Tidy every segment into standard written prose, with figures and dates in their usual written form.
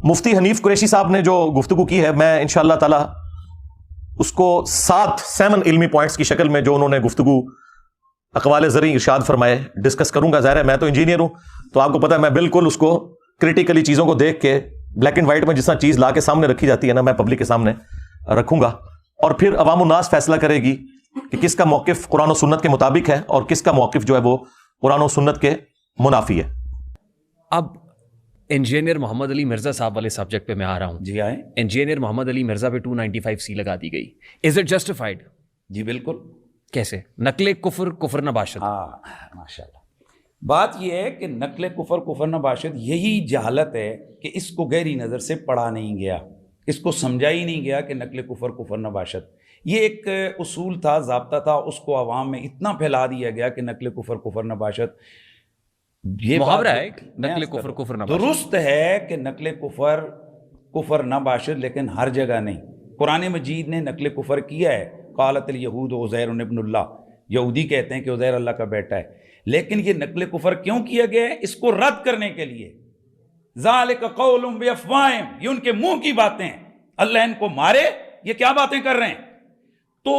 مفتی حنیف قریشی صاحب نے جو گفتگو کی ہے، میں انشاءاللہ تعالی اس کو 7 علمی پوائنٹس کی شکل میں جو انہوں نے گفتگو اقوال زرعی ارشاد فرمائے ڈسکس کروں گا. ظاہر ہے میں تو انجینئر ہوں، تو آپ کو پتا ہے میں بالکل اس کو کریٹیکلی چیزوں کو دیکھ کے بلیک اینڈ وائٹ میں جس طرح چیز لا کے سامنے رکھی جاتی ہے نا، میں پبلک کے سامنے رکھوں گا، اور پھر عوام الناس فیصلہ کرے گی کہ کس کا موقف قرآن و سنت کے مطابق ہے اور کس کا موقف جو ہے وہ قرآن و سنت کے منافی ہے. اب انجینئر محمد علی مرزا صاحب والے سبجیکٹ پہ میں آ رہا ہوں. جی آئیں. انجینئر محمد علی مرزا پہ 295C لگا دی گئی. Is it justified? جی بالکل. کیسے؟ نقل کفر کفر نباشت. ہاں ماشاء اللہ. بات یہ ہے کہ نقل کفر کفر نباشت یہی جہالت ہے کہ اس کو گہری نظر سے پڑھا نہیں گیا، اس کو سمجھا ہی نہیں گیا کہ نقل کفر کفر نباشت یہ ایک اصول تھا، ضابطہ تھا، اس کو عوام میں اتنا پھیلا دیا گیا کہ نقل کفر کفر نباشت یہ محاورہ ہے نقل کفر کفر نباشت. درست ہے کہ نقل کفر کفر نباشت، لیکن ہر جگہ نہیں. قرآن مجید نے نقل کفر کیا ہے. قالت الیہود عزیر ابن اللہ، یہودی کہتے ہیں کہ عزیر اللہ کا بیٹا ہے، لیکن یہ نقل کفر کیوں کیا گیا ہے؟ اس کو رد کرنے کے لیے. ذالک قولہم بافواہہم، یہ ان کے منہ کی باتیں ہیں، اللہ ان کو مارے، یہ کیا باتیں کر رہے ہیں. تو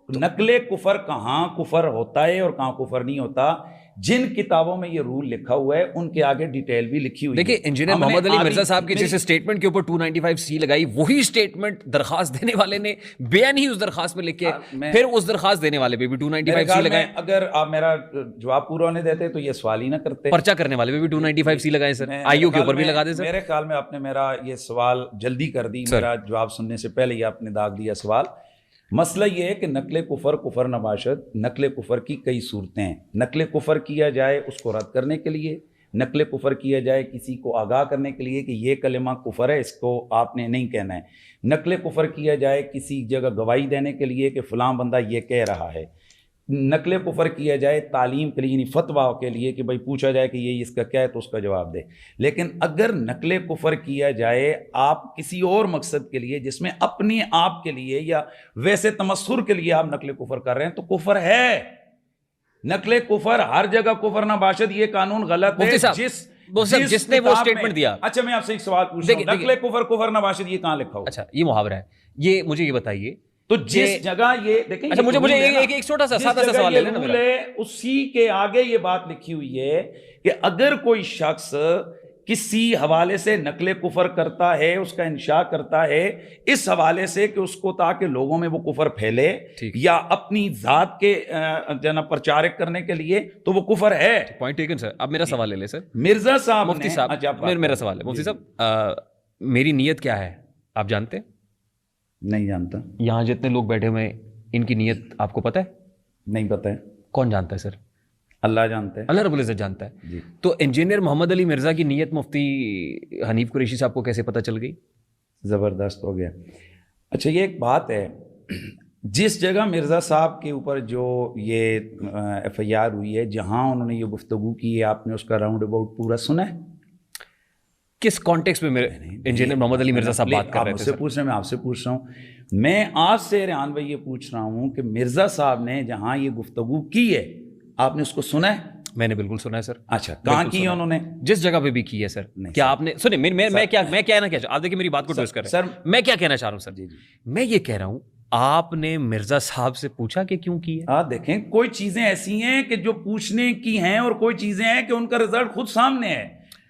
نقل کفر کہاں کفر ہوتا ہے اور کہاں کفر نہیں ہوتا، جن کتابوں میں یہ رول لکھا ہوا ہے ان کے آگے ڈیٹیل بھی لکھی ہوئی ہے. دیکھیں انجینئر محمد علی مرزا صاحب کی جس اسٹیٹمنٹ کے اوپر 295C لگائی، وہی اسٹیٹمنٹ درخواست دینے والے نے بیان ہی اس درخواست میں لکھ کے پھر اس درخواست دینے والے پہ بھی 295C لگائے. اگر آپ میرا جواب پورا ہونے دیتے تو یہ سوال ہی نہ کرتے. پرچہ کرنے والے پہ بھی 295C لگائے سر، آئیو کے اوپر بھی لگا دیں سر. میرے خیال میں آپ نے میرا یہ سوال جلدی کر دی، میرا جواب سننے سے پہلے ہی آپ نے داغ دیا سوال. مسئلہ یہ ہے کہ نقل کفر کفر نباشت، نقل کفر کی کئی صورتیں ہیں. نقل کفر کیا جائے اس کو رد کرنے کے لیے، نقل کفر کیا جائے کسی کو آگاہ کرنے کے لیے کہ یہ کلمہ کفر ہے، اس کو آپ نے نہیں کہنا ہے. نقل کفر کیا جائے کسی جگہ گواہی دینے کے لیے کہ فلاں بندہ یہ کہہ رہا ہے. نقل کفر کیا جائے تعلیم کے لیے، یعنی فتویٰ کے لیے کہ بھائی پوچھا جائے کہ یہ اس کا کیا ہے تو اس کا جواب دے. لیکن اگر نقل کفر کیا جائے آپ کسی اور مقصد کے لیے جس میں اپنے آپ کے لیے یا ویسے تمسخر کے لیے آپ نقل کفر کر رہے ہیں تو کفر ہے. نقل کفر ہر جگہ کفر نباشت یہ قانون غلط ہے. جس نے وہ اسٹیٹمنٹ دیا. اچھا میں آپ سے ایک سوال پوچھ رہا ہوں، نقل کفر کفر نباشت یہ کہاں لکھا ہو؟ اچھا یہ محاورہ ہے، یہ مجھے یہ بتائیے تو جس جگہ یہ دیکھیں. اچھا مجھے ایک چھوٹا سا سادہ سا سوال لے لینا میرا. اسی کے آگے یہ بات لکھی ہوئی ہے کہ اگر کوئی شخص کسی حوالے سے نقل کفر کرتا ہے، اس کا انشاء کرتا ہے اس حوالے سے کہ اس کو تاکہ لوگوں میں وہ کفر پھیلے یا اپنی ذات کے جناب پرچارک کرنے کے لیے، تو وہ کفر ہے. پوائنٹ ٹیکن سر. اب میرا سوال لے لیں سر. مرزا صاحب مفتی صاحب میرا سوال ہے. مفتی صاحب میری نیت کیا ہے آپ جانتے ہیں؟ نہیں جانتا. یہاں جتنے لوگ بیٹھے ہوئے ان کی نیت آپ کو پتہ ہے؟ نہیں پتہ ہے. کون جانتا ہے سر؟ اللہ جانتا ہے، اللہ رب العزت جانتا ہے. جی. تو انجینئر محمد علی مرزا کی نیت مفتی حنیف قریشی صاحب کو کیسے پتہ چل گئی؟ زبردست ہو گیا. اچھا یہ ایک بات ہے، جس جگہ مرزا صاحب کے اوپر جو یہ FIR ہوئی ہے، جہاں انہوں نے یہ گفتگو کی ہے، آپ نے اس کا راؤنڈ اباؤٹ پورا سنا ہے؟ کس کانٹیکسٹ میں میرے انجینئر محمد علی مرزا صاحب بات کر رہے تھے؟ پوچھ رہے ہیں، میں آپ سے پوچھ رہا ہوں. میں آپ سے ریحان بھائی یہ پوچھ رہا ہوں کہ مرزا صاحب نے جہاں یہ گفتگو کی ہے آپ نے اس کو سنا ہے؟ میں نے بالکل سنا ہے سر. اچھا کہاں کی ہے انہوں نے؟ جس جگہ پہ بھی کی ہے سر. کیا آپ نے سنیں میں کیا کہنا کیا آپ دیکھیں میری بات کو ٹویسٹ کریں سر. میں کیا کہنا چاہ رہا ہوں سر؟ میں یہ کہہ رہا ہوں آپ نے مرزا صاحب سے پوچھا کہ کیوں کی ہے؟ دیکھیں کوئی چیزیں ایسی ہیں کہ جو پوچھنے کی ہیں اور کوئی چیزیں ہیں کہ ان کا رزلٹ خود سامنے ہے.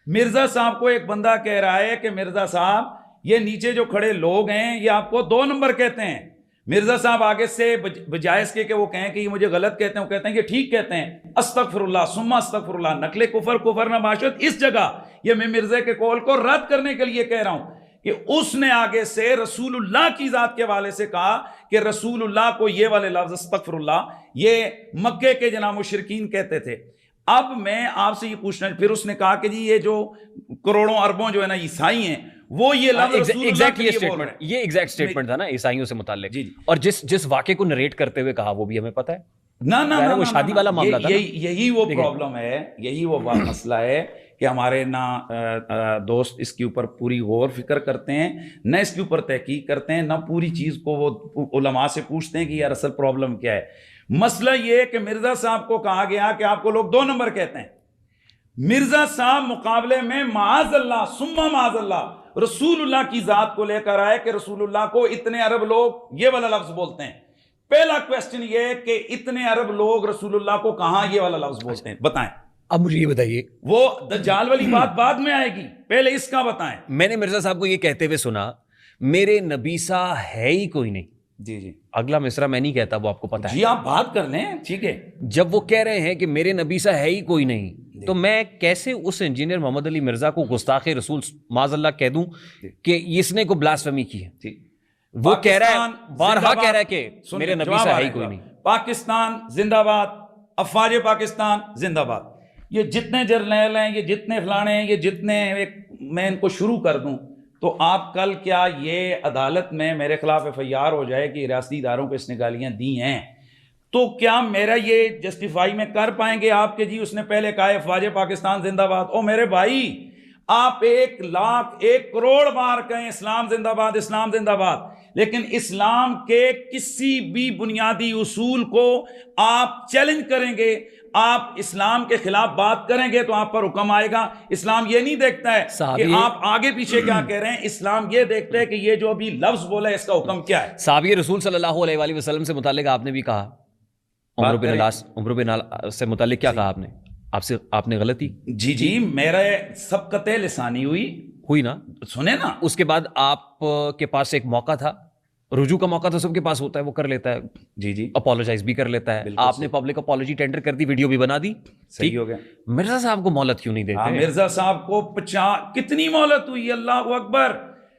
مرزا صاحب کو ایک بندہ کہہ رہا ہے کہ مرزا صاحب یہ نیچے جو کھڑے لوگ ہیں یہ آپ کو 2 نمبر کہتے ہیں. مرزا صاحب آگے سے بجائے اس کے کہ وہ کہیں کہ یہ مجھے غلط کہتے ہیں، وہ کہتے ہیں کہ ٹھیک کہتے ہیں. استغفر اللہ ثم استغفر اللہ. نقل کفر کفر نباشت اس جگہ یہ میں مرزا کے قول کو رد کرنے کے لیے کہہ رہا ہوں کہ اس نے آگے سے رسول اللہ کی ذات کے حوالے سے کہا کہ رسول اللہ کو یہ والے لفظ استغفر اللہ یہ مکے کے جناب مشرکین کہتے تھے. اب میں آپ سے یہ پوچھنا، پھر اس نے کہا کہ جی یہ جو کروڑوں اربوں جو ہے نا عیسائی ہیں وہ یہ لفظ رسول اللہ کے لیے بول رہے ہیں. یہ ایگزیکٹ اسٹیٹمنٹ تھا نا عیسائیوں سے متعلق. اور جس واقعے کو نریٹ کرتے ہوئے کہا وہ بھی ہمیں پتہ ہے. نہ وہ شادی والا معاملہ تھا. یہی وہ پرابلم ہے، یہی وہ مسئلہ ہے کہ ہمارے نہ دوست اس کے اوپر پوری غور فکر کرتے ہیں، نہ اس کے اوپر تحقیق کرتے ہیں، نہ پوری چیز کو وہ علماء سے پوچھتے ہیں کہ یار اصل پرابلم کیا ہے. مسئلہ یہ ہے کہ مرزا صاحب کو کہا گیا کہ آپ کو لوگ 2 نمبر کہتے ہیں. مرزا صاحب مقابلے میں معاذ اللہ ثم معاذ اللہ رسول اللہ کی ذات کو لے کر آئے کہ رسول اللہ کو اتنے عرب لوگ یہ والا لفظ بولتے ہیں. پہلا کویسچن یہ ہے کہ اتنے عرب لوگ رسول اللہ کو کہاں یہ والا لفظ بولتے ہیں, بتائیں. اب مجھے یہ بتائیے, وہ دجال والی بات بعد میں آئے گی, پہلے اس کا بتائیں. میں نے مرزا صاحب کو یہ کہتے ہوئے سنا میرے نبی سا ہے ہی کوئی نہیں. جی جی, اگلا مصرع میں نہیں کہتا, وہ آپ کو پتا ہے. جی آپ بات کر لیں, ٹھیک ہے. جب وہ کہہ رہے ہیں کہ میرے نبی سا ہے ہی کوئی نہیں, تو میں کیسے اس انجینئر محمد علی مرزا کو گستاخ رسول معاذ اللہ کہہ دوں کہ اس نے کو بلاسفیمی کی ہے؟ وہ کہہ رہا ہے, بارہا کہہ رہا ہے کہ میرے نبی سا ہے ہی کوئی نہیں. پاکستان زندہ باد, افواج پاکستان زندہ باد. یہ جتنے جرنیل ہیں, یہ جتنے فلانے ہیں, یہ جتنے, میں ان کو شروع کر دوں تو آپ کل کیا یہ عدالت میں میرے خلاف ایف آئی آر ہو جائے کہ ریاستی اداروں کو اس نے گالیاں دی ہیں, تو کیا میرا یہ جسٹیفائی میں کر پائیں گے آپ کہ جی اس نے پہلے کہا افواج پاکستان زندہ باد؟ او میرے بھائی, آپ 1 لاکھ 1 کروڑ بار کہیں اسلام زندہ باد, اسلام زندہ باد, لیکن اسلام کے کسی بھی بنیادی اصول کو آپ چیلنج کریں گے, آپ اسلام کے خلاف بات کریں گے تو آپ پر حکم آئے گا. اسلام یہ نہیں دیکھتا ہے کہ آپ آگے پیچھے کیا کہہ رہے ہیں, اسلام یہ دیکھتا ہے کہ یہ جو ابھی لفظ بولا ہے اس کا حکم کیا ہے. صحابی رسول صلی اللہ علیہ وآلہ وسلم سے متعلق آپ نے بھی کہا, عمر بن العاص سے متعلق کیا کہا آپ نے؟ آپ نے غلطی. جی جی, میرا سبقت لسانی ہوئی نا, سنے نا. اس کے بعد آپ کے پاس ایک موقع تھا, رجوع کا موقع تو سب کے پاس ہوتا ہے, وہ کر لیتا ہے. جی جی, اپولوجائز بھی کر لیتا ہے. آپ نے پبلک اپولوجی ٹینڈر کر دی, ویڈیو بھی بنا دی, صحیح ہو گیا. مرزا صاحب کو مہلت کیوں نہیں دیتے؟ مرزا صاحب کو کتنی مہلت ہوئی, اللہ اکبر.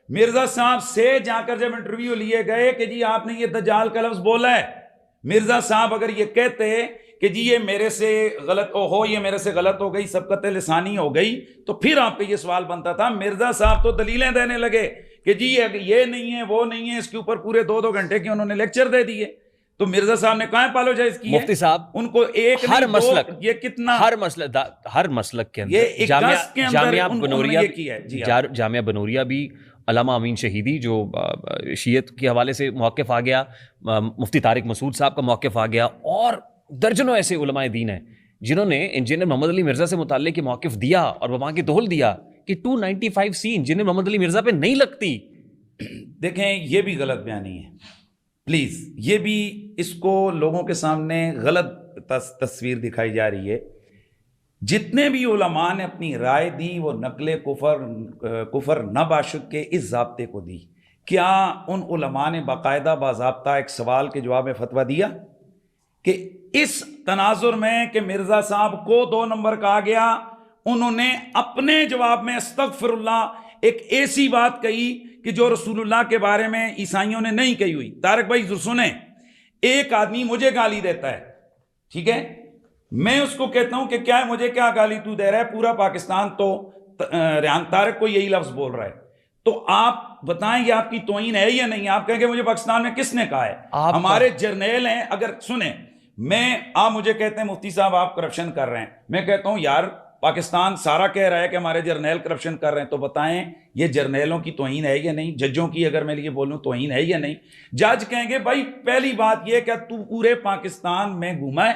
مرزا صاحب سے جا کر جب انٹرویو لیے گئے کہ جی آپ نے یہ دجال کا لفظ بولا ہے, مرزا صاحب اگر یہ کہتے کہ جی یہ میرے سے غلط ہو, یہ میرے سے غلط ہو گئی, سبقت لسانی ہو گئی, تو پھر آپ کا یہ سوال بنتا تھا. مرزا صاحب تو دلیلیں دینے لگے کہ جی یہ نہیں ہے, وہ نہیں ہے, اس کے اوپر پورے 2 گھنٹے کے انہوں نے لیکچر دے دیے. تو مرزا صاحب نے کہاں اپولوجائز کی؟ مفتی صاحب ان کو ایک ہر مسلک, یہ کتنا ہر مسلک کے اندر جامعہ بنوریہ بھی علامہ امین شہیدی جو شیعت کے حوالے سے موقف آ گیا, مفتی طارق مسعود صاحب کا موقف آ گیا, اور درجنوں ایسے علماء دین ہیں جنہوں نے انجینئر محمد علی مرزا سے متعلق یہ موقف دیا اور وہاں کی دہل دیا کہ 295C انجینئر محمد علی مرزا پہ نہیں لگتی. دیکھیں یہ بھی غلط بیانی ہے, پلیز, یہ بھی اس کو لوگوں کے سامنے غلط تصویر دکھائی جا رہی ہے. جتنے بھی علماء نے اپنی رائے دی وہ نقل کفر نباشد کے اس ضابطے کو دی. کیا ان علماء نے باقاعدہ باضابطہ ایک سوال کے جواب میں فتویٰ دیا کہ اس تناظر میں کہ مرزا صاحب کو 2 نمبر کہا گیا, انہوں نے اپنے جواب میں استغفر اللہ ایک ایسی بات کہی کہ جو رسول اللہ کے بارے میں عیسائیوں نے نہیں کہی ہوئی. طارق بھائی سنیں, ایک آدمی مجھے گالی دیتا ہے, ٹھیک ہے, میں اس کو کہتا ہوں کہ کیا مجھے کیا گالی تو دے رہا ہے, پورا پاکستان تو ریحان طارق کو یہی لفظ بول رہا ہے, تو آپ بتائیں یہ آپ کی توہین ہے یا نہیں؟ آپ کہیں گے مجھے پاکستان میں کس نے کہا ہے؟ ہمارے جرنیل ہیں. اگر سنیں, آپ مجھے کہتے ہیں مفتی صاحب آپ کرپشن کر رہے ہیں, میں کہتا ہوں یار پاکستان سارا کہہ رہا ہے کہ ہمارے جرنیل کرپشن کر رہے ہیں, تو بتائیں یہ جرنیلوں کی توہین ہے یا نہیں؟ ججوں کی اگر میں یہ بولوں توہین ہے یا نہیں؟ جج کہیں گے بھائی پہلی بات یہ کہ تو پورے پاکستان میں گھوما ہے,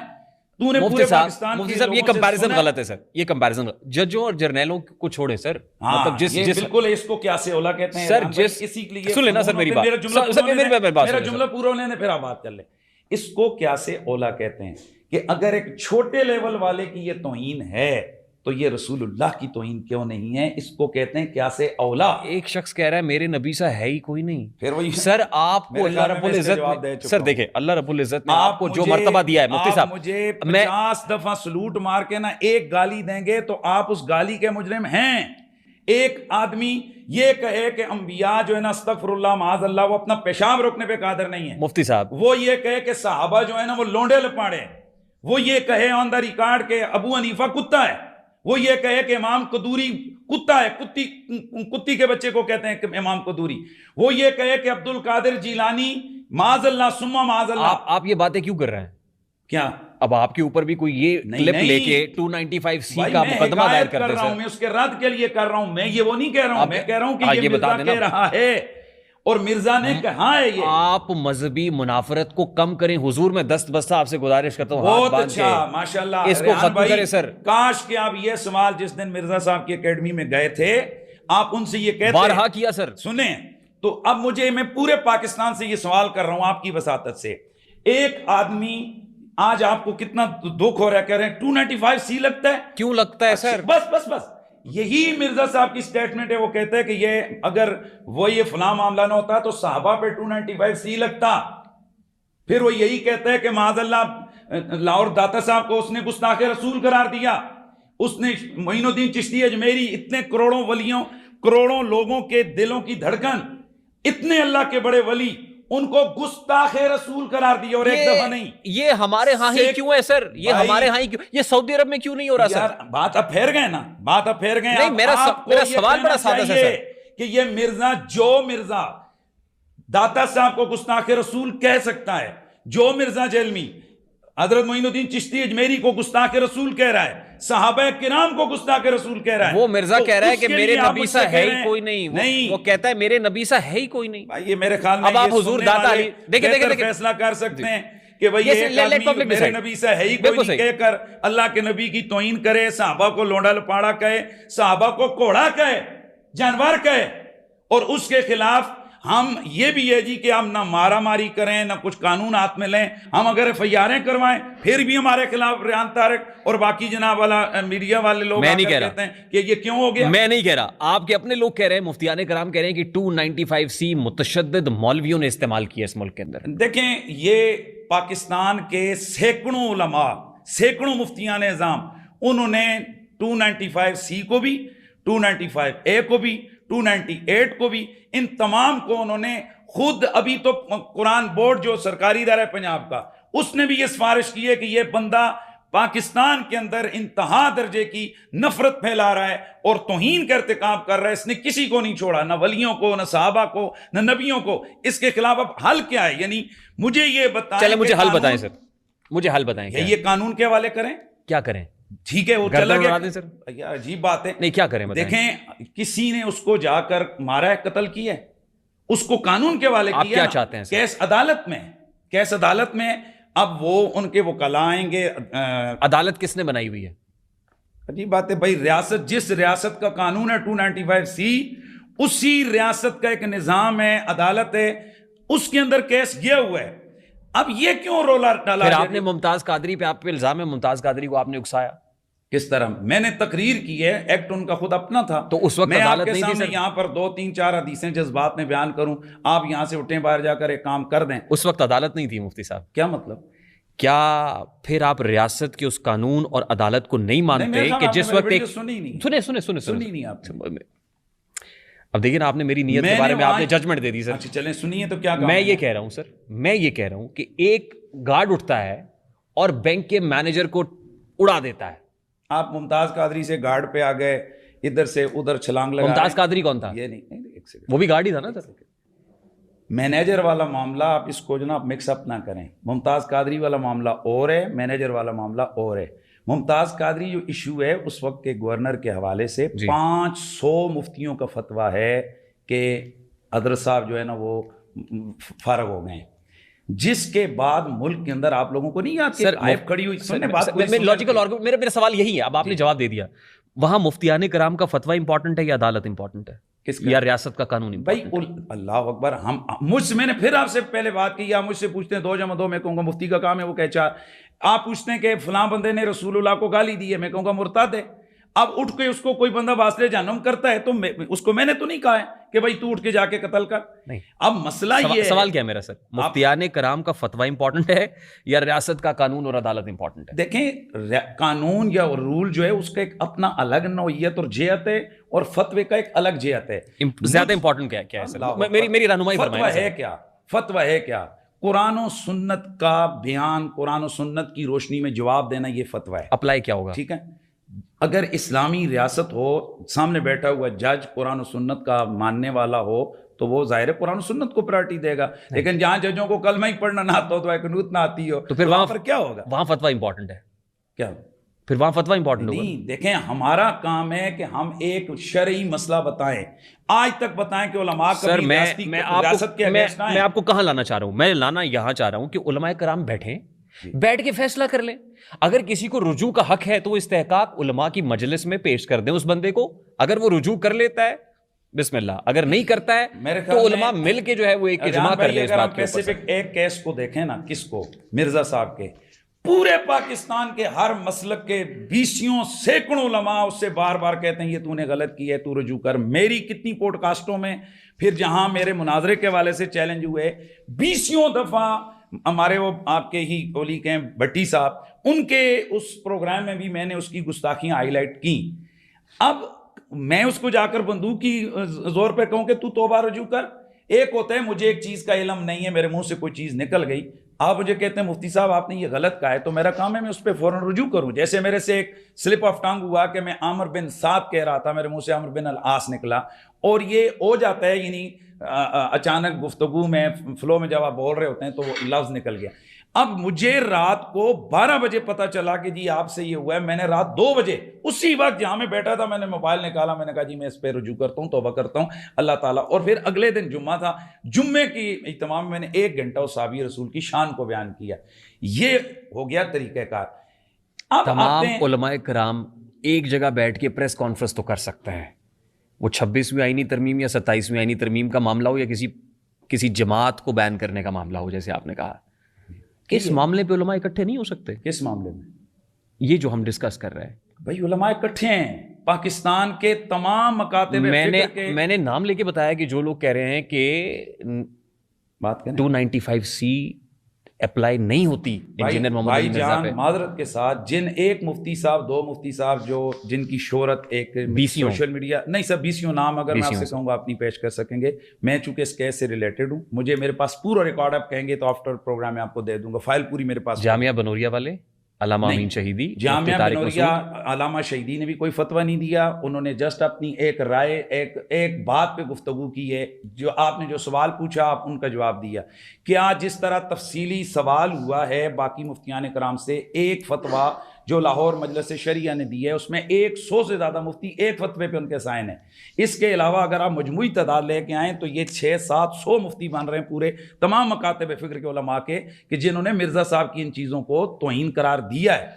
تو نے پورے پاکستان. مفتی صاحب یہ کمپیریزن غلط ہے سر, یہ کمپیریزن ججوں اور جرنیلوں کو چھوڑیں سر. مطلب جس بالکل اس کو کیا سے اولا کہتے ہیں سر, اسی کے لیے سن لینا سر میری بات, میرا جملہ پورا ہونے دیں پھر آپ بات کر لیں. اس کو کیا سے اولا کہتے ہیں کہ اگر ایک چھوٹے لیول والے کی یہ توہین ہے تو یہ رسول اللہ کی توہین کیوں نہیں ہے؟ اس کو کہتے ہیں کیا سے اولا. ایک شخص کہہ رہا ہے میرے نبی سا ہے ہی کوئی نہیں, پھر وہی سر آپ کو اللہ رب العزت, سر دیکھیں اللہ رب العزت نے آپ کو جو مرتبہ دیا ہے, مفتی صاحب مجھے 50 دفعہ سلوٹ مار کے نا ایک گالی دیں گے تو آپ اس گالی کے مجرم ہیں. ایک آدمی یہ کہے کہ انبیاء جو ہے نا استغفر اللہ معاذ اللہ وہ اپنا پیشاب روکنے پہ قادر نہیں ہے, مفتی صاحب وہ یہ کہے کہ صحابہ جو ہے نا وہ لونڈے لپاڑے, وہ یہ کہے آن دا ریکارڈ کہ ابو حنیفہ کتا ہے, وہ یہ کہے کہ امام قدوری کتا ہے, کتی کے بچے کو کہتے ہیں کہ امام قدوری, وہ یہ کہے کہ عبد القادر جیلانی معاذ اللہ ثم معاذ اللہ. آپ یہ باتیں کیوں کر رہے ہیں؟ کیا اب آپ کے اوپر بھی کوئی یہ کلپ لے کے 295C کا مقدمہ دائر کرتے ہیں؟ میں اس کے رد کے لیے کر رہا ہوں, میں یہ وہ نہیں کہہ رہا ہوں, میں کہہ رہا ہوں کہ یہ مرزا کہہ رہا ہے اور مرزا نے کہا ہے یہ آپ مذہبی منافرت کو کم کریں حضور، میں دست بستہ آپ سے گزارش کرتا ہوں، بہت اچھا ماشاءاللہ اس کو ختم کریں سر۔ کاش کہ آپ یہ سوال جس دن مرزا صاحب کی اکیڈمی میں گئے تھے آپ ان سے یہ کہتے، بارہا کیا سر۔ سنیں تو اب میں پورے پاکستان سے یہ سوال کر رہا ہوں آپ کی وساطت سے، ایک آدمی آج آپ کو کتنا دکھ ہو رہا ہے، کہہ رہے ہیں 295C لگتا ہے، کیوں لگتا ہے سر؟ بس یہی مرزا صاحب کی سٹیٹمنٹ ہے، وہ کہتے ہیں کہ یہ اگر وہ یہ فلاں معاملہ نہ ہوتا تو صحابہ پہ 295C لگتا۔ پھر وہ یہی کہتا ہے کہ معاذ اللہ لاہور داتا صاحب کو اس نے گستاخ رسول قرار دیا، اس نے معین الدین چشتی اجمیری، اتنے کروڑوں ولیوں، کروڑوں لوگوں کے دلوں کی دھڑکن، اتنے اللہ کے بڑے ولی، ان کو گستاخ رسول قرار دیا، اور ایک دفعہ نہیں۔ یہ ہمارے ہاں ہی کیوں ہے سر؟ یہ ہمارے ہاں ہی کیوں؟ یہ سعودی عرب میں کیوں نہیں ہو رہا سر؟ بات اب پھیر گئے نا، بات اب پھیر گئے۔ نہیں، میرا سوال بڑا سادہ ہے سر، کہ یہ مرزا داتا صاحب کو گستاخ رسول کہہ سکتا ہے، جو مرزا جیلمی حضرت معین الدین چشتی اجمیری کو گستاخ رسول کہہ رہا ہے، صحابہ کرام کو گستاخ رسول کہہ رہا ہے، وہ مرزا کہہ رہا ہے کہ میرے نبی سا ہے ہی کوئی نہیں، وہ کہتا ہے میرے نبی سا ہے ہی کوئی نہیں۔ بھائی یہ میرے خیال میں اب آپ حضور داتا علی دیکھیں فیصلہ کر سکتے ہیں کہ بھئی ایک آدمی میرے نبی سے ہے ہی کوئی نہیں کہہ کر اللہ کے نبی کی توہین کرے، صحابہ کو لونڈا لپاڑا کہے، صحابہ کو کوڑا کہے، جانور کہے، اور اس کے خلاف ہم یہ بھی ہے جی کہ ہم نہ مارا ماری کریں، نہ کچھ قانون ہاتھ میں لیں، ہم اگر FIR کروائیں پھر بھی ہمارے خلاف ریحان طارق اور باقی جناب والا میڈیا والے لوگ کہتے ہیں کہ یہ کیوں ہو گیا۔ میں نہیں کہہ رہا، آپ کے اپنے لوگ کہہ رہے ہیں، مفتیان کرام کہہ رہے ہیں کہ 295C متشدد مولویوں نے استعمال کیا اس ملک کے اندر۔ دیکھیں یہ پاکستان کے سینکڑوں علماء، سینکڑوں مفتیان اعظام، انہوں نے 295C کو بھی، 295A کو بھی، 298 کو بھی، ان تمام کو انہوں نے خود، ابھی تو قرآن بورڈ جو سرکاری ادارہ ہے پنجاب کا، اس نے بھی یہ سفارش کی ہے کہ یہ بندہ پاکستان کے اندر انتہا درجے کی نفرت پھیلا رہا ہے اور توہین کا ارتکاب کر رہا ہے، اس نے کسی کو نہیں چھوڑا، نہ ولیوں کو، نہ صحابہ کو، نہ نبیوں کو۔ اس کے خلاف اب حل کیا ہے؟ یعنی مجھے یہ بتائیں، چلیں مجھے حل بتائیں سر، مجھے حل بتائیں، یہ قانون کے حوالے کریں، کیا کریں؟ ٹھیک ہے وہ چلا گیا سر، یار عجیب بات ہے، نہیں کیا کریں؟ دیکھیں کسی نے اس کو جا کر مارا ہے، قتل کیا ہے، اس کو قانون کے حوالے کیا، آپ کیا چاہتے ہیں؟ کیس عدالت میں، کیس عدالت میں، اب وہ ان کے وکلاء آئیں گے۔ عدالت کس نے بنائی ہوئی ہے؟ عجیب بات ہے بھائی، ریاست، جس ریاست کا قانون ہے 295C، اسی ریاست کا ایک نظام ہے، عدالت ہے، اس کے اندر کیس گیا ہوا ہے۔ اب یہ کیوں رولا ڈالا؟ پھر آپ نے ممتاز قادری پہ، آپ پہ الزام ہے ممتاز قادری کو آپ نے اکسایا، کس طرح؟ میں نے تقریر کی ہے، ایکٹ ان کا خود اپنا تھا، تو اس وقت میں آپ عدالت کے نہیں تھی سامنے سر؟ یہاں پر 2 3 4 حدیثیں جذبات میں بیان کروں، آپ یہاں سے اٹھیں باہر جا کر ایک کام کر دیں۔ اس وقت عدالت نہیں تھی مفتی صاحب؟ کیا مطلب؟ کیا پھر آپ ریاست کے اس قانون اور عدالت کو نہیں مانتے کہ جس وقت ایک سنی نہیں آپ؟ اب دیکھیں نا، آپ نے میری نیت کے بارے میں آپ نے ججمنٹ دے دی سر۔ اچھا چلیں سنیے تو کیا میں یہ کہہ رہا ہوں سر، میں یہ کہہ رہا ہوں کہ ایک گارڈ اٹھتا ہے اور بینک کے مینیجر کو اڑا دیتا ہے۔ آپ ممتاز قادری سے گارڈ پہ آ گئے، ادھر سے ادھر چھلانگ لگا۔ ممتاز قادری کون تھا؟ یہ نہیں، ایک سیکنڈ، وہ بھی گارڈ ہی تھا نا سر۔ مینیجر والا معاملہ آپ اس کو جناب مکس اپ نہ کریں، ممتاز قادری والا معاملہ اور ہے، مینیجر والا معاملہ اور ہے۔ ممتاز قادری جو ایشو ہے اس وقت کے گورنر کے حوالے سے 500 مفتیوں کا فتویٰ ہے کہ حضرت صاحب جو ہے نا وہ فارغ ہو گئے ہیں، جس کے بعد ملک کے اندر آپ لوگوں کو نہیں یاد کہ آئف کھڑی ہوئی لاجیکل، میرا سوال یہی ہے، اب آپ نے جواب دے دیا، وہاں مفتیان کرام کا فتویٰ امپورٹنٹ ہے یا عدالت امپورٹنٹ ہے؟ یا ریاست کا قانون؟ بھائی اللہ اکبر، مجھ سے، میں نے پھر آپ سے پہلے بات کی، آپ مجھ سے پوچھتے ہیں 2 × 2، میں کہوں گا مفتی کا کام ہے وہ کہ 4، آپ پوچھتے ہیں کہ فلاں بندے نے رسول اللہ کو گالی دی ہے، میں کہوں گا مرتد ہے۔ اب اٹھ کے اس کو کوئی بندہ واسطے جہنم کرتا ہے تو اس کو میں نے تو نہیں کہا ہے کہ بھائی تو اٹھ کے جا کے قتل کر۔ نہیں، اب مسئلہ یہ ہے، سوال کیا میرا سر، مفتیان کرام کا فتویٰ امپورٹنٹ ہے یا ریاست کا قانون اور عدالت امپورٹنٹ ہے؟ دیکھیں قانون یا رول جو ہے اس کا ایک اپنا الگ نوعیت اور جہت ہے، اور فتوے کا ایک الگ جہت ہے۔ زیادہ امپورٹنٹ کیا ہے سر؟ میری رہنمائی فرمائیں۔ فتویٰ ہے کیا؟ فتویٰ ہے کیا؟ قرآن و سنت کا بیان، قرآن و سنت کی روشنی میں جواب دینا، یہ فتویٰ ہے۔ اپلائی کیا ہوگا؟ ٹھیک ہے، اگر اسلامی ریاست ہو، سامنے بیٹھا ہوا جج قرآن و سنت کا ماننے والا ہو تو وہ ظاہر قرآن و سنت کو پرائرٹی دے گا، لیکن جہاں ججوں کو کلمہ ہی پڑھنا نہ آتا ہو تو قنوت نہ آتی ہو، تو پھر وہاں پر کیا ہوگا؟ وہاں فتویٰ امپورٹنٹ ہے۔ کیا پھر وہاں فتویٰ امپورٹنٹ ہوگا. نہیں دیکھیں ہمارا کام ہے کہ ہم ایک شرعی مسئلہ بتائیں. آج تک بتائیں کہ علماء کبھی ریاست کے اگینسٹ آئیں. میں آپ کو کہاں لانا چاہ رہا ہوں, میں لانا یہاں چاہ رہا ہوں کہ علماء کرام بیٹھیں, بیٹھ کے فیصلہ کر لیں. اگر کسی کو رجوع کا حق ہے تو وہ استحقاق علماء کی مجلس میں پیش کر دیں اس بندے کو. اگر وہ رجوع کر لیتا ہے بسم اللہ, اگر نہیں کرتا ہے تو علماء مل کے جو ہے وہ ایک اجماع کر لیں اس بات کے اوپر. ایک کیس کو دیکھیں نا, کس کو, مرزا صاحب کے, پورے پاکستان کے ہر مسلک کے بیسیوں سینکڑوں علماء اس سے بار بار کہتے ہیں یہ تو نے غلط کی ہے, تو رجوع کر. میری کتنی پوڈ کاسٹوں میں, پھر جہاں میرے مناظرے کے حوالے سے چیلنج ہوئے, بیسیوں دفعہ ہمارے وہ آپ کے ہی کولیگ ہیں بھٹی صاحب, ان کے اس پروگرام میں بھی میں نے اس کی گستاخیاں ہائی لائٹ کی. اب میں اس کو جا کر بندوق کی زور پہ کہوں کہ تو توبہ رجوع کر. ایک ہوتا ہے مجھے ایک چیز کا علم نہیں ہے, میرے منہ سے کوئی چیز نکل گئی, آپ مجھے کہتے ہیں مفتی صاحب آپ نے یہ غلط کہا ہے, تو میرا کام ہے میں اس پہ فوراً رجوع کروں. جیسے میرے سے ایک سلپ آف ٹنگ ہوا کہ میں عامر بن سعد کہہ رہا تھا, میرے منہ سے عامر بن العاص نکلا, اور یہ ہو جاتا ہے یعنی اچانک گفتگو میں فلو میں جب آپ بول رہے ہوتے ہیں تو وہ لفظ نکل گیا. اب مجھے رات کو 12 بجے پتا چلا کہ جی آپ سے یہ ہوا ہے. میں نے رات 2 بجے اسی وقت جہاں میں بیٹھا تھا میں نے موبائل نکالا, میں نے کہا جی میں اس پہ رجوع کرتا ہوں, توبہ کرتا ہوں اللہ تعالیٰ. اور پھر اگلے دن جمعہ تھا, جمعے کی اہتمام میں نے 1 گھنٹہ اس صحابی رسول کی شان کو بیان کیا. یہ ہو گیا طریقہ کار. اب تمام علماء کرام ایک جگہ بیٹھ کے پریس کانفرنس تو کر سکتے ہیں, وہ 26ویں آئینی ترمیم یا 27ویں آئینی ترمیم کا معاملہ ہو یا کسی جماعت کو بین کرنے کا معاملہ ہو, جیسے آپ نے کہا. اس معاملے پہ علماء اکٹھے نہیں ہو سکتے؟ کس معاملے میں؟ یہ جو ہم ڈسکس کر رہے ہیں بھائی علماء اکٹھے ہیں پاکستان کے تمام مکاتب. میں نے نام لے کے بتایا کہ جو لوگ کہہ رہے ہیں کہ بات کریں 295C اپلائی نہیں ہوتی انجینئر محمد علی مرزا پہ. معذرت کے ساتھ جن ایک مفتی صاحب 2 مفتی صاحب جو جن کی شہرت ایک سوشل میڈیا نہیں سب 20 نام اگر میں آپ سے کہوں گا آپ نہیں پیش کر سکیں گے. میں چونکہ اس کیس سے ریلیٹڈ ہوں, مجھے میرے پاس پورا ریکارڈ آپ کہیں گے تو آفٹر پروگرام میں آپ کو دے دوں گا, فائل پوری میرے پاس. جامعہ بنوریا والے علامہ امین شہیدی, جامعہ بنوریا علامہ شہیدی نے بھی کوئی فتویٰ نہیں دیا. انہوں نے جسٹ اپنی ایک رائے ایک بات پہ گفتگو کی ہے. جو آپ نے جو سوال پوچھا آپ ان کا جواب دیا. کیا جس طرح تفصیلی سوال ہوا ہے باقی مفتیان کرام سے, ایک فتویٰ جو لاہور مجلس شریعہ نے دی ہے اس میں 100 سے زیادہ مفتی ایک فتوے پہ ان کے سائن ہیں. اس کے علاوہ اگر آپ مجموعی تعداد لے کے آئیں تو یہ 600-700 مفتی بن رہے ہیں پورے تمام مکاتب فکر کے علماء کے, کہ جنہوں نے مرزا صاحب کی ان چیزوں کو توہین قرار دیا ہے.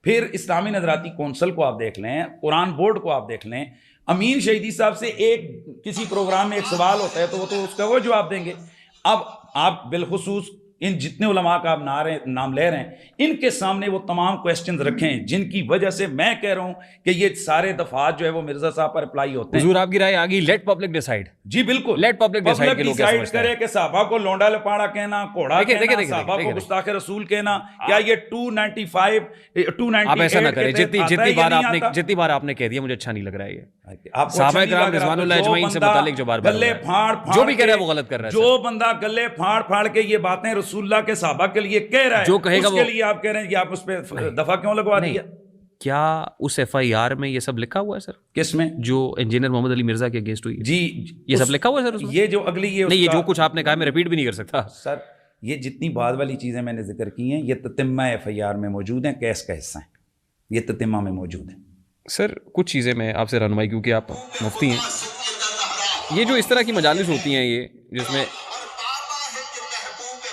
پھر اسلامی نظراتی کونسل کو آپ دیکھ لیں, قرآن بورڈ کو آپ دیکھ لیں. امین شہیدی صاحب سے ایک کسی پروگرام میں ایک سوال ہوتا ہے تو وہ تو اس کا وہ جواب دیں گے. اب آپ بالخصوص ان جتنے علماء کا آپ نام لے رہے ہیں ان کے سامنے وہ تمام کویسچنز رکھیں جن کی وجہ سے میں کہہ رہا ہوں کہ یہ سارے دفعات جو ہے وہ مرزا صاحب پر اپلائی ہوتے ہیں. حضور آپ کی رائے آ گئی, لیٹ پبلک ڈیسائیڈ. جی بالکل, لیٹ پبلک ڈیسائیڈ کرے کہ صحابہ کو لونڈا لپاڑا کہنا, گھوڑا کہنا, صحابہ کو گستاخ رسول کہنا, کیا یہ 295 آپ ایسا نہ کریں. جتنی بار آپ نے کہہ دیا مجھے اچھا نہیں لگ رہا ہے. یہ صحابہ کرام رضوان اللہ اجمعین سے متعلق جو بار بار جو بھی کہہ رہا ہے وہ غلط کر رہا ہے. جو بندہ گلے پھاڑ پھاڑ کے یہ باتیں رسول اللہ کے صحابہ کے لیے کہہ رہا ہے, جو کہے گا اس کے لیے آپ کہہ رہے ہیں کہ آپ اس پہ دفعہ کیوں لگوا دیا؟ کیا اس FIR میں یہ سب لکھا ہوا ہے سر؟ کس میں؟ جو انجینئر محمد علی مرزا کے اگینسٹ ہوئی. جی یہ سب لکھا ہوا ہے سر؟ یہ جو اگلی یہ جو کچھ آپ نے کہا میں ریپیٹ بھی نہیں کر سکتا سر. یہ جتنی بعد والی چیزیں میں نے ذکر کی ہیں یہ تتمہ FIR میں موجود ہیں, کیس کا حصہ ہیں, یہ تتمہ میں موجود ہیں. سر کچھ چیزیں میں آپ سے رہنمائی, کیونکہ آپ مفتی ہیں, یہ جو اس طرح کی مجالس ہوتی ہیں یہ جس میں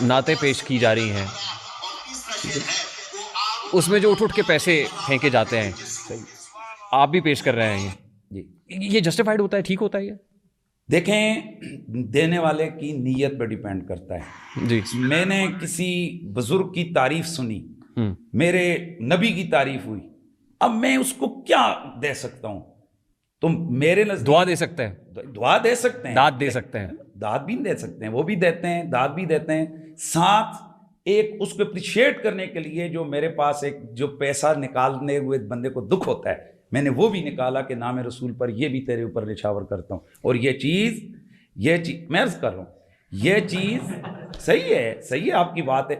نعتیں پیش کی جا رہی ہیں اس میں جو اٹھ کے پیسے پھینکے جاتے ہیں, آپ بھی پیش کر رہے ہیں, یہ جسٹیفائڈ ہوتا ہے, ٹھیک ہوتا ہے یہ؟ دیکھیں دینے والے کی نیت پہ ڈیپینڈ کرتا ہے. جی میں نے کسی بزرگ کی تعریف سنی, میرے نبی کی تعریف ہوئی, اب میں اس کو کیا دے سکتا ہوں؟ تم میرے نزدیک دعا دے سکتے ہیں, دعا دے سکتے ہیں, داد دے سکتے ہیں, داد بھی دے سکتے ہیں, وہ بھی دیتے ہیں, داد بھی دیتے ہیں. ساتھ ایک اس کو اپریشیٹ کرنے کے لیے جو میرے پاس ایک جو پیسہ نکالنے ہوئے بندے کو دکھ ہوتا ہے, میں نے وہ بھی نکالا کہ نام رسول پر یہ بھی تیرے اوپر نچھاور کرتا ہوں. اور یہ چیز میں عرض کر رہا ہوں یہ چیز صحیح ہے آپ کی بات ہے.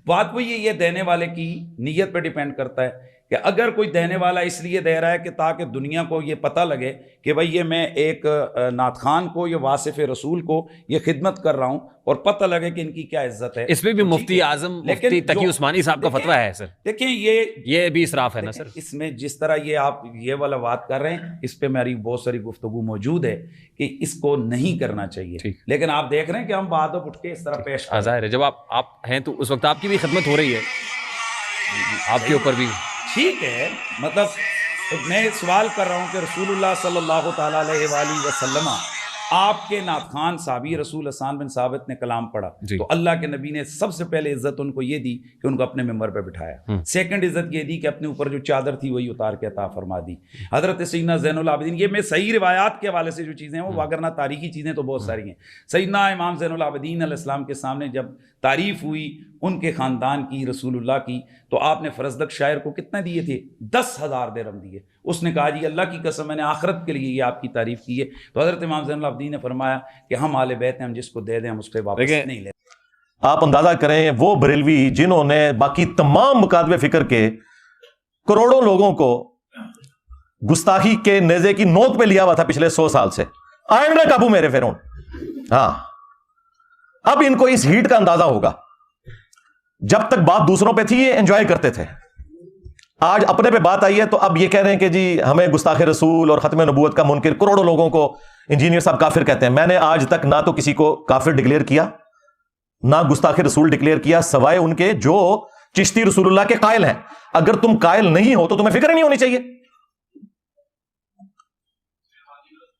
بات وہی ہے, یہ دینے والے کی نیت پہ ڈیپینڈ کرتا ہے کہ اگر کوئی دینے والا اس لیے دے رہا ہے کہ تاکہ دنیا کو یہ پتہ لگے کہ بھئی یہ میں ایک نعت خان کو، یہ واصف رسول کو یہ خدمت کر رہا ہوں، اور پتہ لگے کہ ان کی کیا عزت ہے، اس میں بھی مفتی اعظم مفتی تقی عثمانی صاحب کا فتویٰ ہے سر. دیکھیں یہ بھی اسراف ہے نا سر. اس میں جس طرح یہ آپ یہ والا بات کر رہے ہیں، اس پہ میری بہت ساری گفتگو موجود ہے کہ اس کو نہیں کرنا چاہیے، لیکن آپ دیکھ رہے ہیں کہ ہم بعد اٹھ کے اس طرح پیش آ ظاہر ہے جب آپ ہیں تو اس وقت آپ کی بھی خدمت ہو رہی ہے، آپ کے اوپر بھی ٹھیک ہے. مطلب میں سوال کر رہا ہوں کہ رسول اللہ صلی اللہ تعالیٰ علیہ وآلہ وسلم، آپ کے نعت خان صحابی رسول حسان بن ثابت نے کلام پڑھا تو اللہ کے نبی نے سب سے پہلے عزت ان کو یہ دی کہ ان کو اپنے ممبر پہ بٹھایا. سیکنڈ عزت یہ دی کہ اپنے اوپر جو چادر تھی وہی اتار کے عطا فرما دی. حضرت سیدنا زین العابدین، یہ میں صحیح روایات کے حوالے سے جو چیزیں ہیں وہ، وگرنہ تاریخی چیزیں تو بہت ساری ہیں. سیدنا امام زین العابدین علیہ السلام کے سامنے جب تعریف ہوئی ان کے خاندان کی، رسول اللہ کی، تو آپ نے فرزدق شاعر کو کتنے دیے تھے؟ 10,000 درہم دیے. اس نے کہا جی اللہ کی قسم میں نے آخرت کے لیے یہ آپ کی تعریف کی ہے. تو حضرت امام زین العابدین نے فرمایا کہ ہم آل بیت ہیں، ہم جس کو دے دیں ہم اس پہ واپس نہیں لیتے. آپ اندازہ کریں وہ بریلوی جنہوں نے باقی تمام مکاتب فکر کے کروڑوں لوگوں کو گستاخی کے نیزے کی نوک پہ لیا ہوا تھا پچھلے 100 سال سے، آئندہ قابو میرے فرعون. ہاں اب ان کو اس ہیٹ کا اندازہ ہوگا. جب تک بات دوسروں پہ تھی یہ انجوائے کرتے تھے، آج اپنے پہ بات آئی ہے تو اب یہ کہہ رہے ہیں کہ جی ہمیں گستاخ رسول اور ختم نبوت کا منکر، کروڑوں لوگوں کو انجینئر صاحب کافر کہتے ہیں. میں نے آج تک نہ تو کسی کو کافر ڈکلیئر کیا، نہ گستاخ رسول ڈکلیئر کیا، سوائے ان کے جو چشتی رسول اللہ کے قائل ہیں. اگر تم قائل نہیں ہو تو تمہیں فکر نہیں ہونی چاہیے.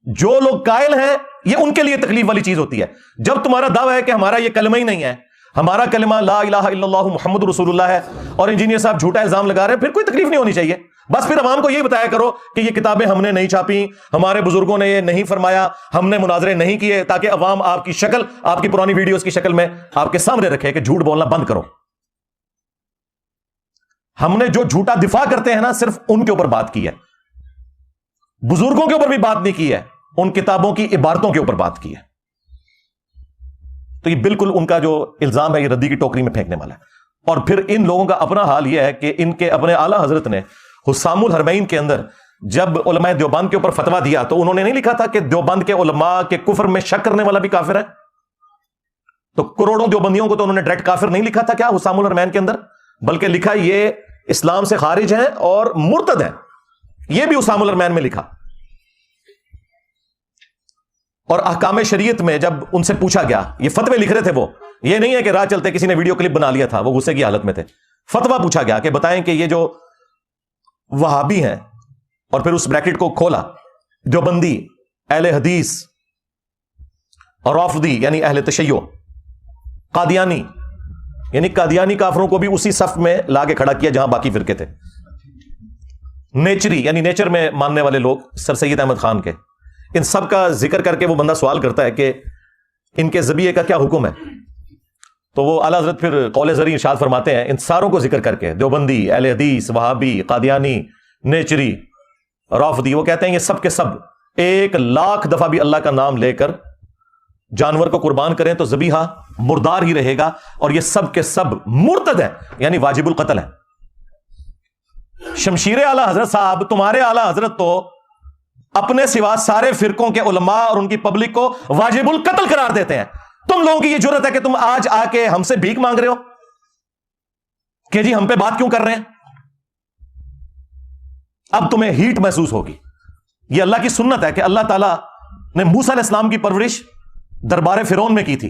جو لوگ قائل ہیں یہ ان کے لیے تکلیف والی چیز ہوتی ہے. جب تمہارا دعویٰ ہے کہ ہمارا یہ کلمہ ہی نہیں ہے، ہمارا کلمہ لا الہ الا اللہ محمد رسول اللہ ہے، اور انجینئر صاحب جھوٹا الزام لگا رہے ہیں، پھر کوئی تکلیف نہیں ہونی چاہیے. بس پھر عوام کو یہی بتایا کرو کہ یہ کتابیں ہم نے نہیں چھاپی، ہمارے بزرگوں نے یہ نہیں فرمایا، ہم نے مناظرے نہیں کیے، تاکہ عوام آپ کی شکل، آپ کی پرانی ویڈیوز کی شکل میں آپ کے سامنے رکھے کہ جھوٹ بولنا بند کرو. ہم نے جو جھوٹا دفاع کرتے ہیں نا صرف ان کے اوپر بات کی ہے، بزرگوں کے اوپر بھی بات نہیں کی ہے، ان کتابوں کی عبارتوں کے اوپر بات کی ہے. تو یہ بالکل ان کا جو الزام ہے یہ ردی کی ٹوکری میں پھینکنے والا ہے. اور پھر ان لوگوں کا اپنا حال یہ ہے کہ ان کے اپنے اعلیٰ حضرت نے حسام الحرمین کے اندر جب علماء دیوبند کے اوپر فتویٰ دیا تو انہوں نے نہیں لکھا تھا کہ دیوبند کے علماء کے کفر میں شک کرنے والا بھی کافر ہے. تو کروڑوں دیوبندیوں کو تو انہوں نے ڈائریکٹ کافر نہیں لکھا تھا کیا حسام الحرمین کے اندر، بلکہ لکھا یہ اسلام سے خارج ہیں اور مرتد ہیں. یہ بھی حسام الحرمین میں لکھا. اور احکام شریعت میں جب ان سے پوچھا گیا، یہ فتوے لکھ رہے تھے وہ، یہ نہیں ہے کہ راہ چلتے کسی نے ویڈیو کلپ بنا لیا تھا، وہ غصے کی حالت میں تھے. فتویٰ پوچھا گیا کہ بتائیں کہ یہ جو وہابی ہیں، اور پھر اس بریکٹ کو کھولا، دیوبندی، اہل حدیث، رافضی یعنی اہل تشیع، قادیانی یعنی قادیانی کافروں کو بھی اسی صف میں لا کے کھڑا کیا جہاں باقی فرقے تھے. نیچری یعنی نیچر میں ماننے والے لوگ سر سید احمد خان کے، ان سب کا ذکر کر کے وہ بندہ سوال کرتا ہے کہ ان کے ذبیحے کا کیا حکم ہے. تو وہ اعلیٰ حضرت پھر قول زرعی ارشاد فرماتے ہیں ان ساروں کو ذکر کر کے، دیوبندی، اہل حدیث، وہابی، قادیانی، نیچری، رافضی، وہ کہتے ہیں یہ سب کے سب 1,00,000 دفعہ بھی اللہ کا نام لے کر جانور کو قربان کریں تو ذبیحہ مردار ہی رہے گا، اور یہ سب کے سب مرتد ہیں یعنی واجب القتل ہیں. شمشیر اعلیٰ حضرت صاحب، تمہارے اعلیٰ حضرت تو اپنے سوا سارے فرقوں کے علماء اور ان کی پبلک کو واجب القتل قرار دیتے ہیں. تم لوگوں کی یہ جرت ہے کہ تم آج آ کے ہم سے بھیک مانگ رہے ہو کہ جی ہم پہ بات کیوں کر رہے ہیں. اب تمہیں ہیٹ محسوس ہوگی. یہ اللہ کی سنت ہے کہ اللہ تعالیٰ نے موسیٰ علیہ السلام کی پرورش دربار فرعون میں کی تھی،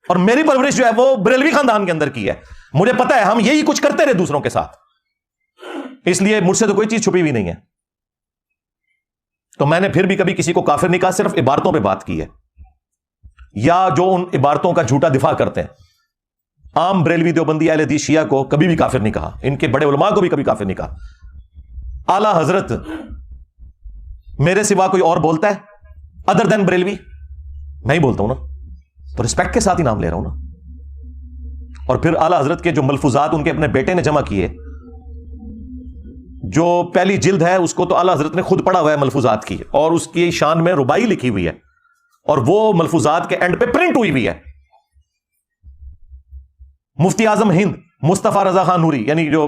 اور میری پرورش جو ہے وہ بریلوی خاندان کے اندر کی ہے. مجھے پتا ہے ہم یہی کچھ کرتے رہے دوسروں کے ساتھ، اس لیے مجھ سے تو کوئی چیز چھپی ہوئی نہیں ہے. تو میں نے پھر بھی کبھی کسی کو کافر نہیں کہا، صرف عبارتوں پہ بات کی ہے، یا جو ان عبارتوں کا جھوٹا دفاع کرتے ہیں. عام بریلوی، دیوبندی، اہل حدیث، شیعہ کو کبھی بھی کافر نہیں کہا، ان کے بڑے علماء کو بھی کبھی کافر نہیں کہا. اعلیٰ حضرت میرے سوا کوئی اور بولتا ہے ادر دین بریلوی؟ میں ہی بولتا ہوں نا، تو رسپیکٹ کے ساتھ ہی نام لے رہا ہوں نا. اور پھر اعلیٰ حضرت کے جو ملفوظات ان کے اپنے بیٹے نے جمع کیے، جو پہلی جلد ہے اس کو تو اعلیٰ حضرت نے خود پڑھا ہوا ہے ملفوظات کی، اور اس کی شان میں ربائی لکھی ہوئی ہے، اور وہ ملفوظات کے اینڈ پہ پرنٹ ہوئی ہوئی ہے. مفتی اعظم ہند مصطفیٰ رضا خان نوری یعنی جو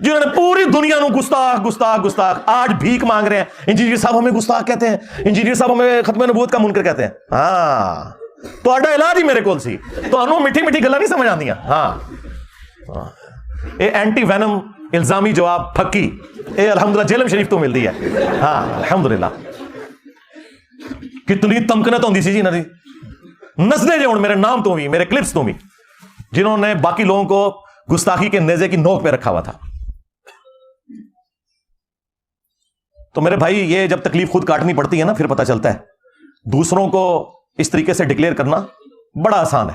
جنہوں نے پوری دنیا نو گستاخ گستاخ گستاخ آج بھیک مانگ رہے ہیں. انجینئر صاحب ہمیں گستاخ کہتے ہیں, انجینئر صاحب ہمیں ختم نبوت کا منکر کہتے ہیں. ہاں تو علاج ہی میرے کول سی, تو میٹھی میٹھی گلاں نہیں سمجھ آندیاں. ہاں اے اینٹی وینم الزامی جواب پھکی اے الحمدللہ جیلم شریف تو ملتی ہے. ہاں الحمدللہ کتنی تمکنت ہوندی سی جی انہاں دی, نسدے جے ہن میرے نام تو بھی, میرے کلپس تو بھی, جنہوں نے باقی لوگوں کو گستاخی کے نیزے کی نوک پہ رکھا ہوا تھا. تو میرے بھائی یہ جب تکلیف خود کاٹنی پڑتی ہے نا, پھر پتہ چلتا ہے دوسروں کو اس طریقے سے ڈکلیئر کرنا بڑا آسان ہے.